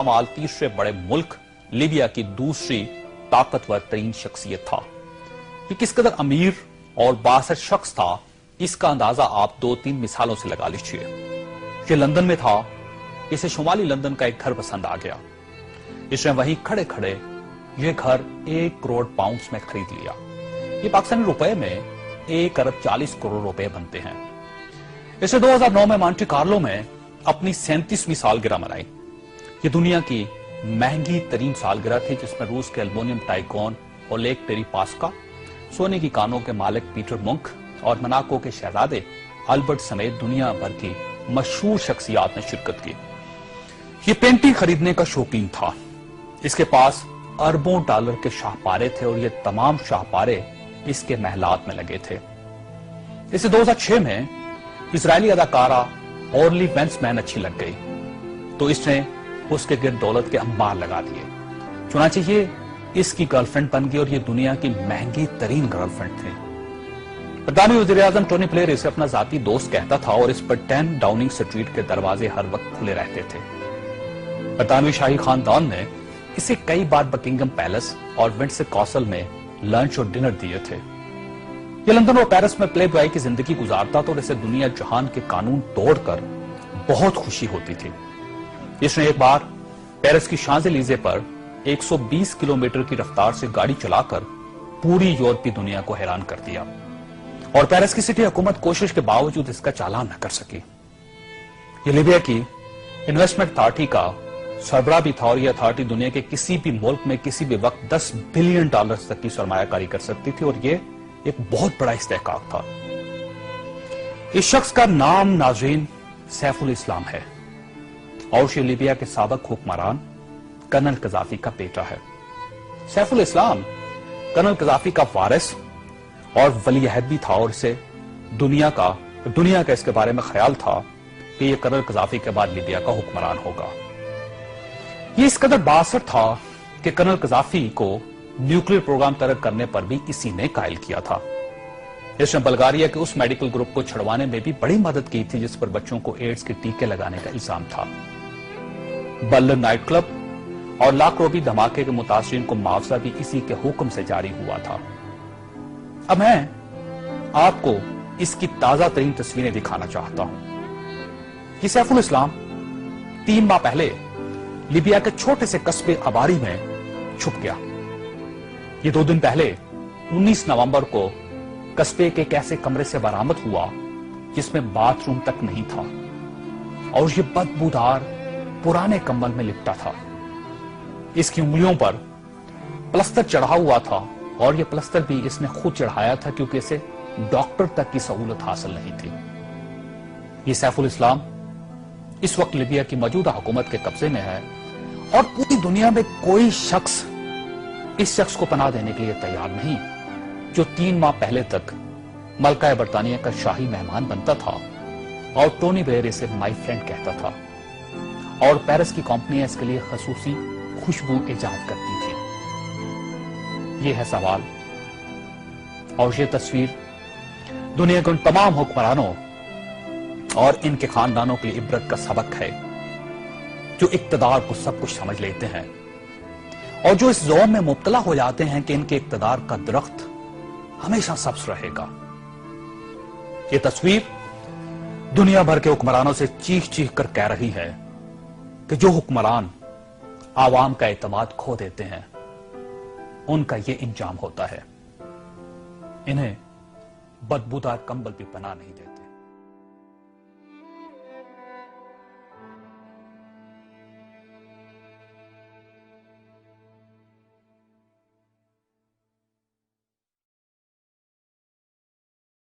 माल तीसरे बड़े मुल्क लीबिया की दूसरी ताकतवर तरीन शख्सियत था। ये किस कदर अमीर और बासर शख्स था, इसका अंदाजा आप 2-3 मिसालों से लगा लीजिए। ये लंदन में था, इसे शुमाली लंदन का एक घर पसंद आ गया। इसने वहीं खड़े खड़े ये घर 1 करोड़ पाउंड में खरीद लिया। ये पाकिस्तानी रुपए में 1 अरब 40 करोड़ रुपए बनते हैं। इसने 2009 में मॉन्टे कार्लो में अपनी 37वीं सालगिरह मनाई। ये दुनिया की महंगी तरीन सालगिरह थी, जिसमें रूस के एल्युमिनियम टाइकॉन ओलेग टेरिपास्का, सोने की कानों के मालिक पीटर मुंक और मोनाको के शहजादे अल्बर्ट समेत दुनिया भर की मशहूर शख्सियात ने शिरकत की। ये पेंटिंग खरीदने का शौकीन था। इसके पास अरबों डॉलर के शाहपारे थे और ये तमाम शाहपारे इसके महलात में लगे थे। इसे 2006 में इजरायली अदाकारा ऑर्ली वेंसमैन अच्छी लग गई, तो इसने उसके गिर्द दौलत के अंबार लगा दिए। चुनांचे ये इसकी गर्लफ्रेंड बन गई और ये दुनिया की महंगी तरीन गर्लफ्रेंड थी। ब्रितानी वज़ीर-ए-आज़म टोनी ब्लेयर इसे अपना जाती दोस्त कहता था और इस पर 10 डाउनिंग स्ट्रीट के दरवाजे हर वक्त खुले रहते थे। ब्रितानवी शाही खानदान ने इसे कई बार बकिंगम पैलेस और विंडसर कासल में लंच और डिनर दिए थे। ये लंदन और पेरिस में प्ले बॉय की जिंदगी गुजारता था और इसे दुनिया जहान के कानून तोड़कर बहुत खुशी होती थी। इसने एक बार पेरिस की शांज़-एलीज़े पर 120 किलोमीटर की रफ्तार से गाड़ी चलाकर पूरी यूरोपीय दुनिया को हैरान कर दिया और पेरिस की सिटी हुकूमत कोशिश के बावजूद इसका चालान न कर सकी। ये लीबिया की इन्वेस्टमेंट अथॉरिटी का सरबराह भी था और यह अथॉरिटी दुनिया के किसी भी मुल्क में किसी भी वक्त 10 बिलियन डॉलर तक की सरमायाकारी कर सकती थी और यह एक बहुत बड़ा इस्तेहकाक था। इस शख्स का नाम नाज़रीन सैफुल इस्लाम है और ये लीबिया के साबिक हुक्मरान कर्नल कज़ाफी का बेटा है। सैफुल इस्लाम कर्नल कज़ाफी का वारिस और वली अहद भी था और इसे दुनिया का इसके बारे में ख्याल था कि यह कर्नल कज़ाफी के बाद लीबिया का हुक्मरान होगा। ये इस कदर बासर था कि कर्नल कज़ाफी को न्यूक्लियर प्रोग्राम तरक करने पर भी इसी ने कायल किया था। इसने बल्गारिया के उस मेडिकल ग्रुप को छुड़वाने में भी बड़ी मदद की थी जिस पर बच्चों को एड्स के टीके लगाने का इल्जाम था। बर्लिन नाइट क्लब और लाख रुपये धमाके के मुतासिरीन को मुआवजा भी इसी के हुक्म से जारी हुआ था। अब मैं आपको इसकी ताजा तरीन तस्वीरें दिखाना चाहता हूं। ये सैफुल इस्लाम 3 माह पहले लीबिया के छोटे से कस्बे अबारी में छुप गया। ये 2 दिन पहले 19 नवंबर को कस्बे के एक ऐसे कमरे से बरामद हुआ जिसमें बाथरूम तक नहीं था और ये बदबूदार पुराने कंबल में लिपटा था। इसकी उंगलियों पर प्लस्तर चढ़ा हुआ था और यह प्लस्तर भी इसने खुद चढ़ाया था क्योंकि इसे डॉक्टर तक की सहूलत हासिल नहीं थी। ये सैफुल इस्लाम इस वक्त लीबिया की मौजूदा हुकूमत के कब्जे में है और पूरी दुनिया में कोई शख्स इस शख्स को पनाह देने के लिए तैयार नहीं जो 3 माह पहले तक मलका बरतानिया का शाही मेहमान बनता था और टोनी ब्लेयर इसे माई फ्रेंड कहता था और पेरिस की कंपनियां इसके लिए खसूसी खुशबू इजाद करती थी। ये है सवाल और ये तस्वीर दुनिया के उन तमाम हुक्मरानों और इनके खानदानों के लिए इबरत का सबक है जो इक्तदार को सब कुछ समझ लेते हैं और जो इस ज़ौम में मुब्तला हो जाते हैं कि इनके इक्तदार का दरख्त हमेशा सब्ज रहेगा। ये तस्वीर दुनिया भर के हुक्मरानों से चीख चीख कर कह रही है कि जो हुक्मरान आवाम का एतमाद खो देते हैं उनका ये इंजाम होता है। इन्हें बदबूदार कंबल भी पनाह नहीं देते।